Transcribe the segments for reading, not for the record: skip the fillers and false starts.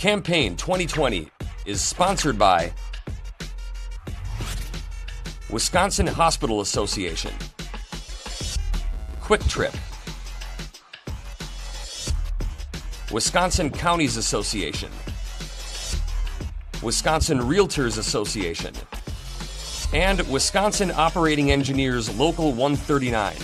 Campaign 2020 is sponsored by Wisconsin Hospital Association, Quick Trip, Wisconsin Counties Association, Wisconsin Realtors Association, and Wisconsin Operating Engineers Local 139.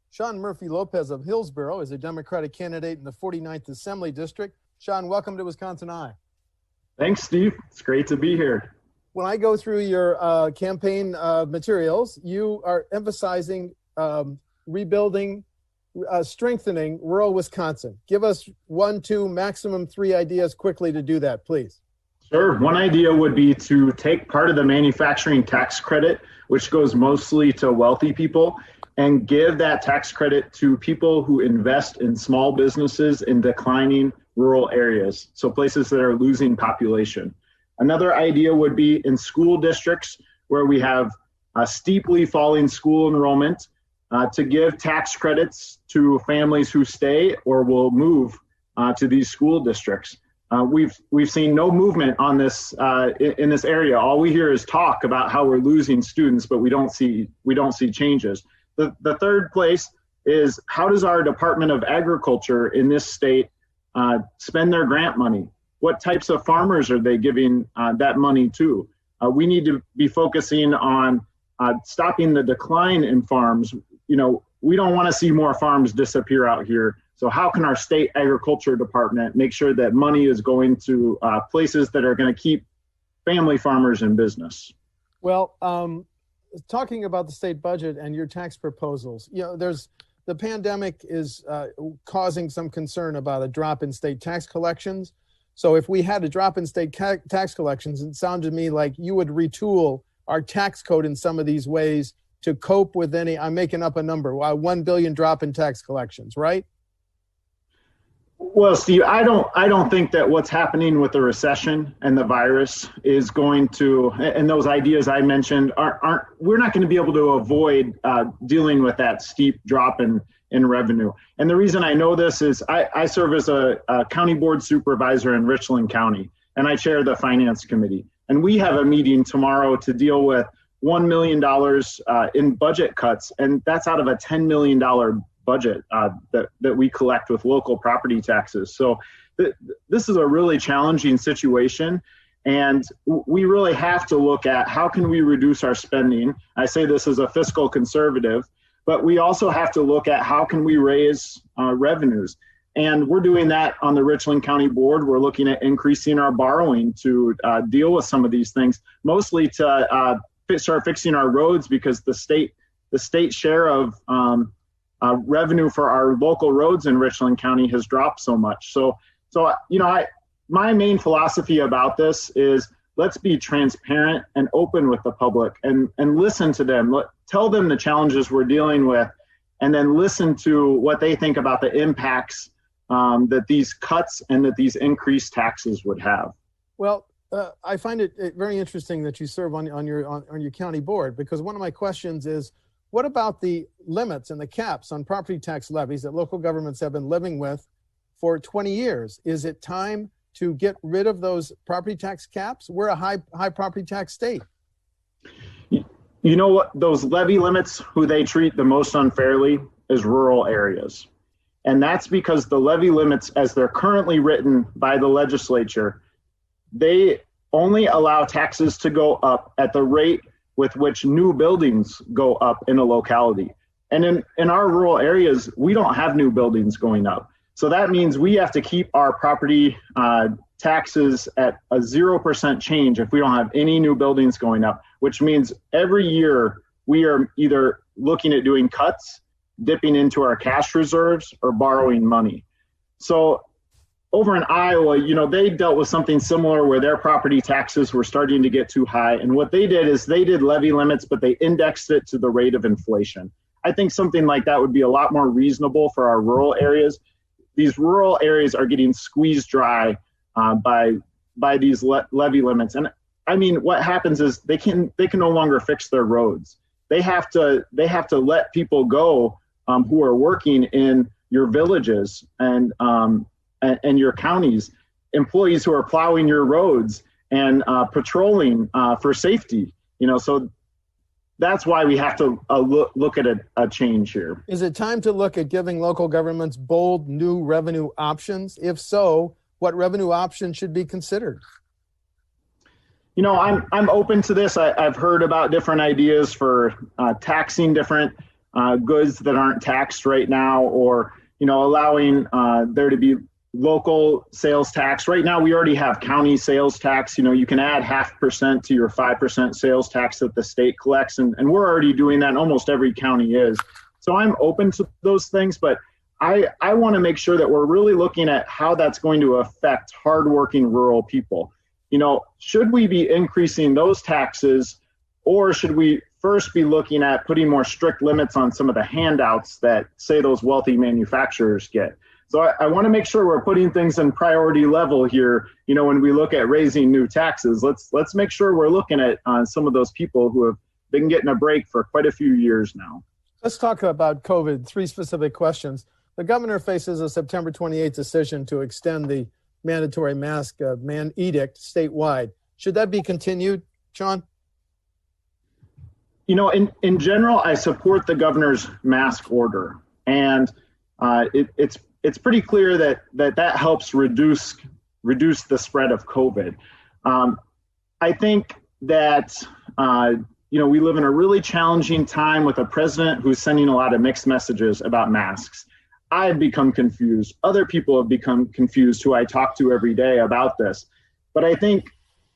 Shaun Murphy-Lopez of Hillsboro is a Democratic candidate in the 49th Assembly District. Shaun, welcome to WisconsinEye. Thanks, Steve. It's great to be here. When I go through your campaign materials, you are emphasizing rebuilding, strengthening rural Wisconsin. Give us 1, 2, maximum 3 ideas quickly to do that, please. Sure. One idea would be to take part of the manufacturing tax credit, which goes mostly to wealthy people, and give that tax credit to people who invest in small businesses in declining rural areas, so places that are losing population. Another idea would be in school districts where we have steeply falling school enrollment, to give tax credits to families who stay or will move to these school districts. We've seen no movement on this in this area. All we hear is talk about how we're losing students, but we don't see changes. The third place is, how does our Department of Agriculture in this state spend their grant money? What types of farmers are they giving that money to? We need to be focusing on stopping the decline in farms. You know, we don't want to see more farms disappear out here. So how can our state agriculture department make sure that money is going to places that are going to keep family farmers in business? Well, talking about the state budget and your tax proposals, you know, the pandemic is causing some concern about a drop in state tax collections. So if we had a drop in state tax collections, it sounded to me like you would retool our tax code in some of these ways to cope with any, I'm making up a number, 1 billion drop in tax collections, right? Well, Steve, I don't think that what's happening with the recession and the virus is going to, and those ideas I mentioned we're not going to be able to avoid dealing with that steep drop in revenue. And the reason I know this is I serve as a county board supervisor in Richland County, and I chair the finance committee. And we have a meeting tomorrow to deal with $1 million in budget cuts, and that's out of a $10 million budget that we collect with local property taxes. So this is a really challenging situation, and we really have to look at how can we reduce our spending. I say this as a fiscal conservative, but we also have to look at how can we raise revenues. And we're doing that on the Richland County Board. We're looking at increasing our borrowing to deal with some of these things, mostly to start fixing our roads, because the state share of revenue for our local roads in Richland County has dropped so much. So you know, my main philosophy about this is, let's be transparent and open with the public and listen to them. Tell them the challenges we're dealing with, and then listen to what they think about the impacts that these cuts and that these increased taxes would have. Well, I find it very interesting that you serve on your county board, because one of my questions is, what about the limits and the caps on property tax levies that local governments have been living with for 20 years? Is it time to get rid of those property tax caps? We're a high property tax state. You know what? Those levy limits, who they treat the most unfairly is rural areas. And that's because the levy limits, as they're currently written by the legislature, they only allow taxes to go up at the rate with which new buildings go up in a locality. And in our rural areas, we don't have new buildings going up. So that means we have to keep our property taxes at a 0% change if we don't have any new buildings going up, which means every year we are either looking at doing cuts, dipping into our cash reserves, or borrowing money. So over in Iowa, you know, they dealt with something similar where their property taxes were starting to get too high. And what they did is they did levy limits, but they indexed it to the rate of inflation. I think something like that would be a lot more reasonable for our rural areas. These rural areas are getting squeezed dry by by these levy limits. And I mean, what happens is they can no longer fix their roads. They have to let people go who are working in your villages and your counties, employees who are plowing your roads and patrolling for safety. So that's why we have to look at a change here. Is it time to look at giving local governments bold new revenue options? If so, what revenue options should be considered? I'm open to this. I've heard about different ideas for taxing different goods that aren't taxed right now, or allowing there to be local sales tax. Right now, we already have county sales tax. You can add 0.5% to your 5% sales tax that the state collects, and we're already doing that. Almost every county is. So I'm open to those things, but I want to make sure that we're really looking at how that's going to affect hardworking rural people. Should we be increasing those taxes, or should we first be looking at putting more strict limits on some of the handouts that, say, those wealthy manufacturers get? So I want to make sure we're putting things in priority level here. When we look at raising new taxes, let's make sure we're looking at some of those people who have been getting a break for quite a few years now. Let's talk about COVID. 3 specific questions. The governor faces a September 28th decision to extend the mandatory mask edict statewide. Should that be continued, Shaun? In general, I support the governor's mask order, and it's pretty clear that helps reduce the spread of COVID. I think that we live in a really challenging time with a president who's sending a lot of mixed messages about masks. I've become confused. Other people have become confused who I talk to every day about this. But I think,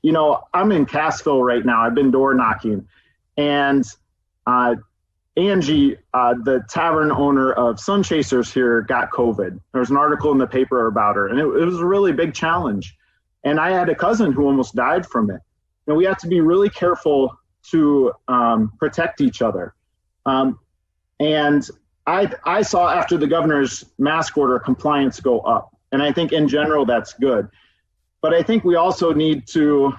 I'm in Cassville right now. I've been door knocking. And Angie, the tavern owner of Sun Chasers here, got COVID. There was an article in the paper about her, and it was a really big challenge. And I had a cousin who almost died from it. We have to be really careful to protect each other. And I saw after the governor's mask order compliance go up, and I think in general that's good. But I think we also need to,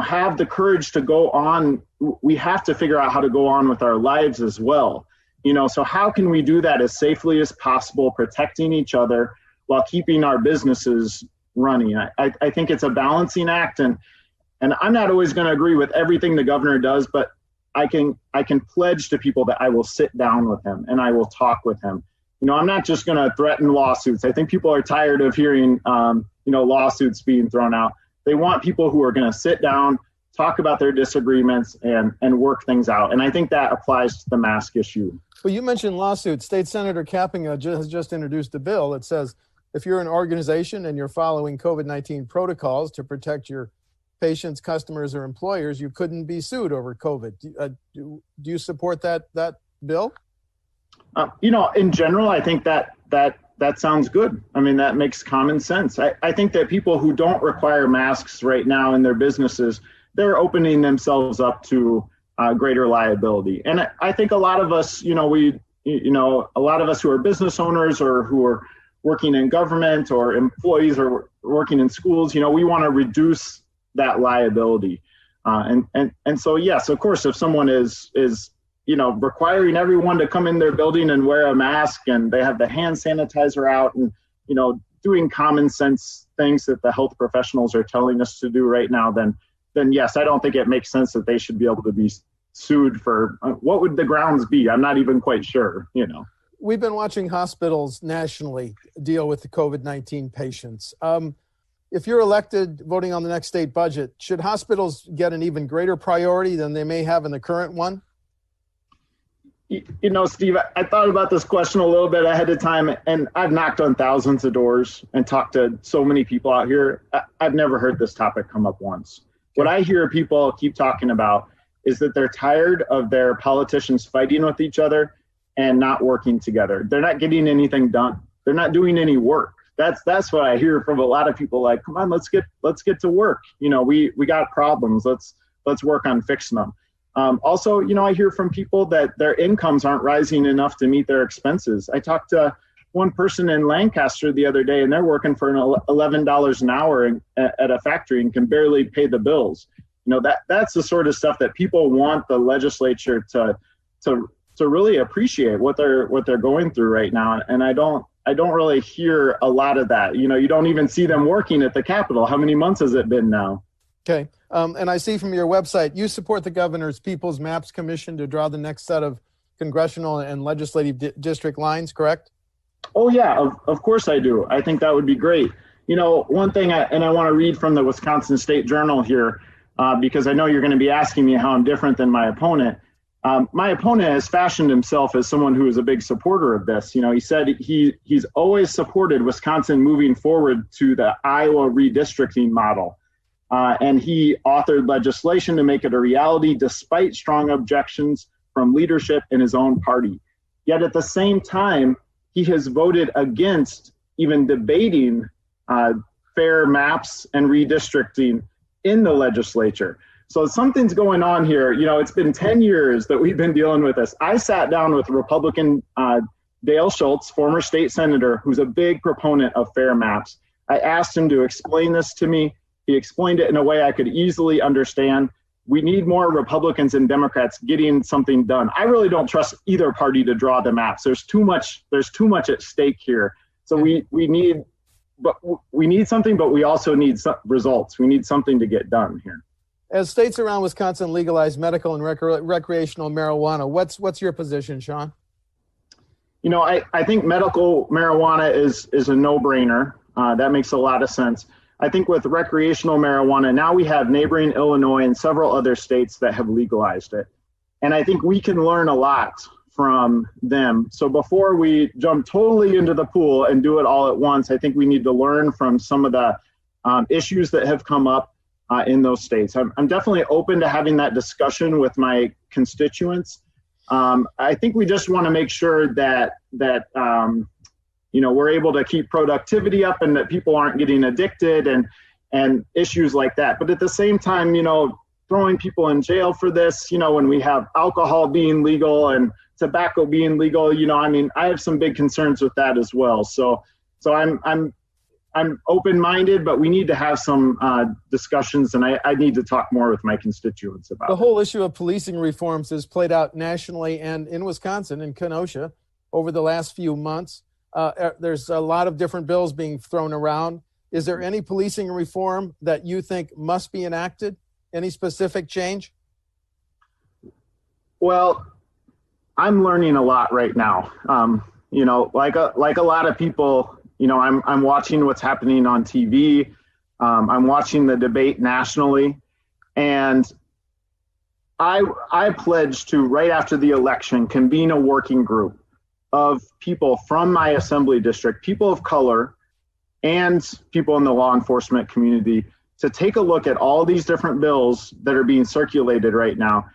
have the courage to go on. We have to figure out how to go on with our lives as well. So how can we do that as safely as possible, protecting each other while keeping our businesses running? I think it's a balancing act, and I'm not always going to agree with everything the governor does, but I can pledge to people that I will sit down with him and I will talk with him. I'm not just going to threaten lawsuits. I think people are tired of hearing, lawsuits being thrown out. They want people who are going to sit down, talk about their disagreements, and work things out. And I think that applies to the mask issue. Well, you mentioned lawsuits. State Senator Capping has just introduced a bill that says if you're an organization and you're following COVID-19 protocols to protect your patients, customers, or employers, you couldn't be sued over COVID. Do you support that bill? In general, I think that sounds good. I mean, that makes common sense. I think that people who don't require masks right now in their businesses, they're opening themselves up to greater liability. And I think a lot of us, a lot of us who are business owners or who are working in government or employees or working in schools, we want to reduce that liability. And so, yes, of course, if someone is requiring everyone to come in their building and wear a mask, and they have the hand sanitizer out, and, doing common sense things that the health professionals are telling us to do right now, then yes, I don't think it makes sense that they should be able to be sued for, what would the grounds be? I'm not even quite sure, We've been watching hospitals nationally deal with the COVID-19 patients. If you're elected voting on the next state budget, should hospitals get an even greater priority than they may have in the current one? Steve, I thought about this question a little bit ahead of time, and I've knocked on thousands of doors and talked to so many people out here. I've never heard this topic come up once. What I hear people keep talking about is that they're tired of their politicians fighting with each other and not working together. They're not getting anything done. They're not doing any work. That's what I hear from a lot of people. Like, come on, let's get to work. We got problems. Let's work on fixing them. Also, I hear from people that their incomes aren't rising enough to meet their expenses. I talked to one person in Lancaster the other day, and they're working for $11 an hour at a factory and can barely pay the bills. That's the sort of stuff that people want the legislature to really appreciate what they're going through right now. And I don't really hear a lot of that. You don't even see them working at the Capitol. How many months has it been now? Okay. And I see from your website, you support the governor's People's Maps Commission to draw the next set of congressional and legislative district lines, correct? Oh, yeah, of course I do. I think that would be great. One thing, I want to read from the Wisconsin State Journal here, because I know you're going to be asking me how I'm different than my opponent. My opponent has fashioned himself as someone who is a big supporter of this. He said he's always supported Wisconsin moving forward to the Iowa redistricting model. And he authored legislation to make it a reality despite strong objections from leadership in his own party. Yet at the same time, he has voted against even debating fair maps and redistricting in the legislature. So something's going on here. It's been 10 years that we've been dealing with this. I sat down with Republican Dale Schultz, former state senator, who's a big proponent of fair maps. I asked him to explain this to me. He explained it in a way I could easily understand. We need more Republicans and Democrats getting something done. I really don't trust either party to draw the maps. There's too much at stake here. So we need something, but we also need some results. We need something to get done here. As states around Wisconsin legalize medical and recreational marijuana, what's your position, Shaun? I think medical marijuana is a no-brainer. That makes a lot of sense. I think with recreational marijuana, now we have neighboring Illinois and several other states that have legalized it. And I think we can learn a lot from them. So before we jump totally into the pool and do it all at once, I think we need to learn from some of the issues that have come up in those states. I'm definitely open to having that discussion with my constituents. I think we just want to make sure that we're able to keep productivity up and that people aren't getting addicted and issues like that. But at the same time, throwing people in jail for this, when we have alcohol being legal and tobacco being legal, I have some big concerns with that as well. So I'm open-minded, but we need to have some discussions, and I need to talk more with my constituents about the whole issue of policing reforms has played out nationally and in Wisconsin, in Kenosha, over the last few months. There's a lot of different bills being thrown around. Is there any policing reform that you think must be enacted? Any specific change? Well, I'm learning a lot right now. Like a lot of people, I'm watching what's happening on TV. I'm watching the debate nationally, and I pledged to, right after the election, convene a working group of people from my assembly district, people of color, and people in the law enforcement community, to take a look at all these different bills that are being circulated right now.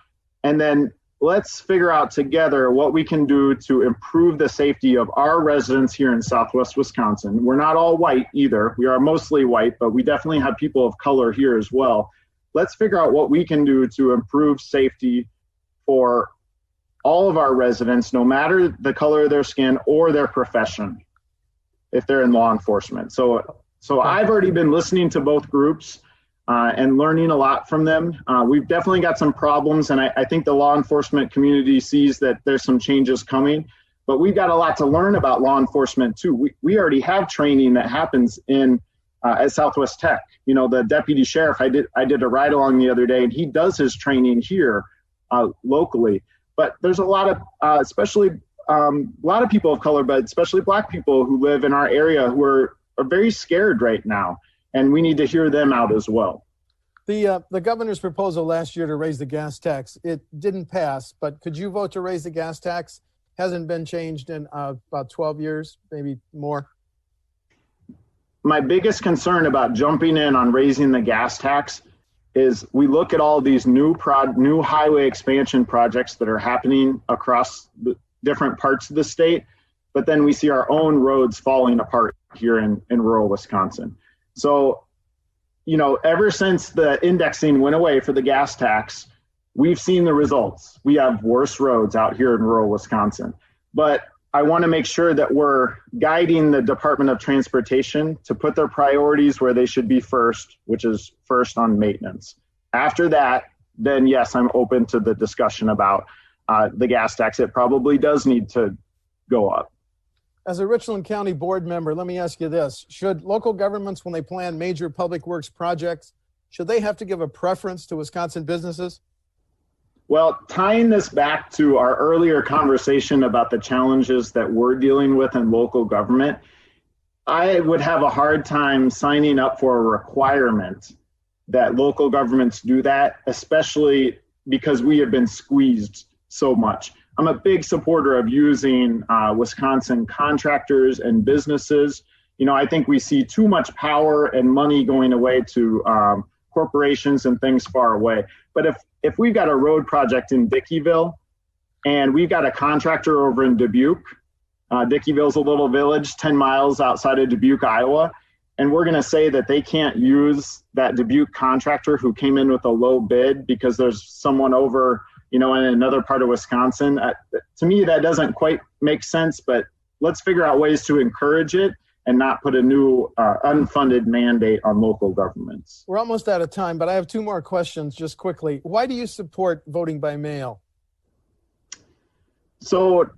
And then let's figure out together what we can do to improve the safety of our residents here in Southwest Wisconsin. We're not all white either. We are mostly white, but we definitely have people of color here as well. Let's figure out what we can do to improve safety for all of our residents, no matter the color of their skin or their profession, if they're in law enforcement. So I've already been listening to both groups and learning a lot from them. We've definitely got some problems, and I think the law enforcement community sees that there's some changes coming, but we've got a lot to learn about law enforcement too. We already have training that happens at Southwest Tech. The deputy sheriff, I did a ride along the other day, and he does his training here locally. But there's a lot of, especially a lot of people of color, but especially Black people who live in our area who are very scared right now, and we need to hear them out as well. The governor's proposal last year to raise the gas tax, it didn't pass, but could you vote to raise the gas tax? Hasn't been changed in about 12 years, maybe more. My biggest concern about jumping in on raising the gas tax is we look at all these new highway expansion projects that are happening across the different parts of the state, but then we see our own roads falling apart here in rural Wisconsin. So, ever since the indexing went away for the gas tax, we've seen the results. We have worse roads out here in rural Wisconsin. But I want to make sure that we're guiding the Department of Transportation to put their priorities where they should be first, which is first on maintenance. After that, then yes, I'm open to the discussion about the gas tax. It probably does need to go up. As a Richland County board member, let me ask you this. Should local governments, when they plan major public works projects, should they have to give a preference to Wisconsin businesses? Well, tying this back to our earlier conversation about the challenges that we're dealing with in local government, I would have a hard time signing up for a requirement that local governments do that, especially because we have been squeezed so much. I'm a big supporter of using Wisconsin contractors and businesses. I think we see too much power and money going away to corporations and things far away. But if we've got a road project in Dickeyville and we've got a contractor over in Dubuque, Dickeyville's a little village 10 miles outside of Dubuque, Iowa, and we're going to say that they can't use that Dubuque contractor who came in with a low bid because there's someone over, in another part of Wisconsin. To me, that doesn't quite make sense, but let's figure out ways to encourage it and not put a new unfunded mandate on local governments. We're almost out of time, but I have two more questions just quickly. Why do you support voting by mail? So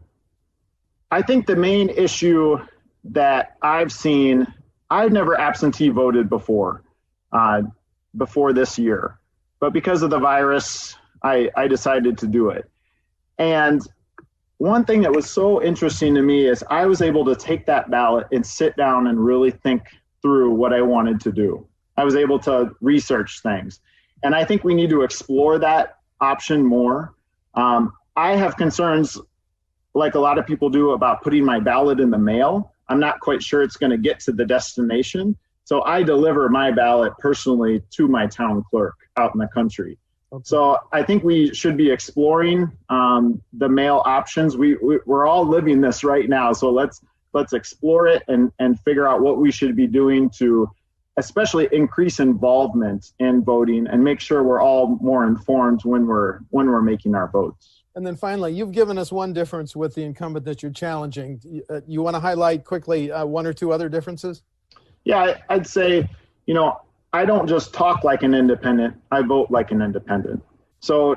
I think the main issue that I've seen, I've never absentee voted before this year, but because of the virus, I decided to do it. And one thing that was so interesting to me is I was able to take that ballot and sit down and really think through what I wanted to do. I was able to research things. And I think we need to explore that option more. I have concerns, like a lot of people do, about putting my ballot in the mail. I'm not quite sure it's going to get to the destination. So I deliver my ballot personally to my town clerk out in the country. Okay. So I think we should be exploring the mail options. We're all living this right now. So let's explore it and figure out what we should be doing to especially increase involvement in voting and make sure we're all more informed when we're making our votes. And then finally, you've given us one difference with the incumbent that you're challenging. You want to highlight quickly one or two other differences? Yeah, I'd say, I don't just talk like an independent, I vote like an independent. So,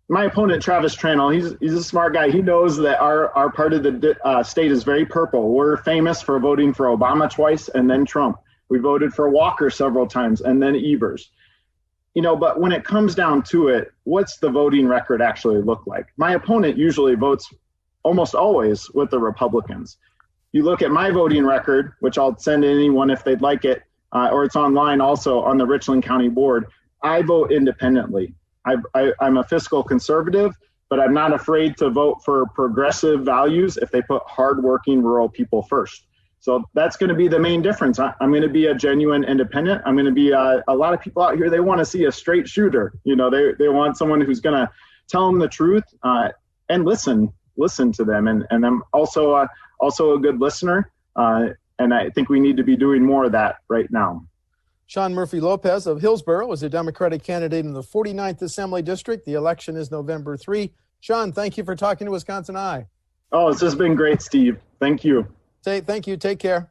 my opponent, Travis Tranel, he's a smart guy. He knows that our part of the state is very purple. We're famous for voting for Obama twice and then Trump. We voted for Walker several times and then Evers. But when it comes down to it, what's the voting record actually look like? My opponent usually votes almost always with the Republicans. You look at my voting record, which I'll send anyone if they'd like it, or it's online also on the Richland County Board. I vote independently. I'm a fiscal conservative, but I'm not afraid to vote for progressive values if they put hardworking rural people first. So that's going to be the main difference. I'm going to be a genuine independent. I'm going to be a lot of people out here, they want to see a straight shooter. They want someone who's going to tell them the truth and listen to them. And I'm also a good listener. And I think we need to be doing more of that right now. Shaun Murphy-Lopez of Hillsboro is a Democratic candidate in the 49th Assembly District. The election is November 3. Shaun, thank you for talking to WisconsinEye. Oh, it's just been great, Steve. Thank you. Thank you. Take care.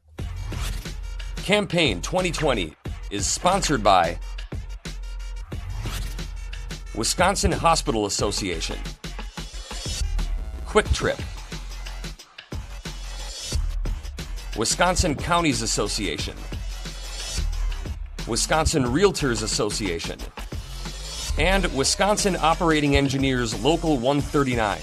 Campaign 2020 is sponsored by Wisconsin Hospital Association, Quick Trip, Wisconsin Counties Association, Wisconsin Realtors Association, and Wisconsin Operating Engineers Local 139.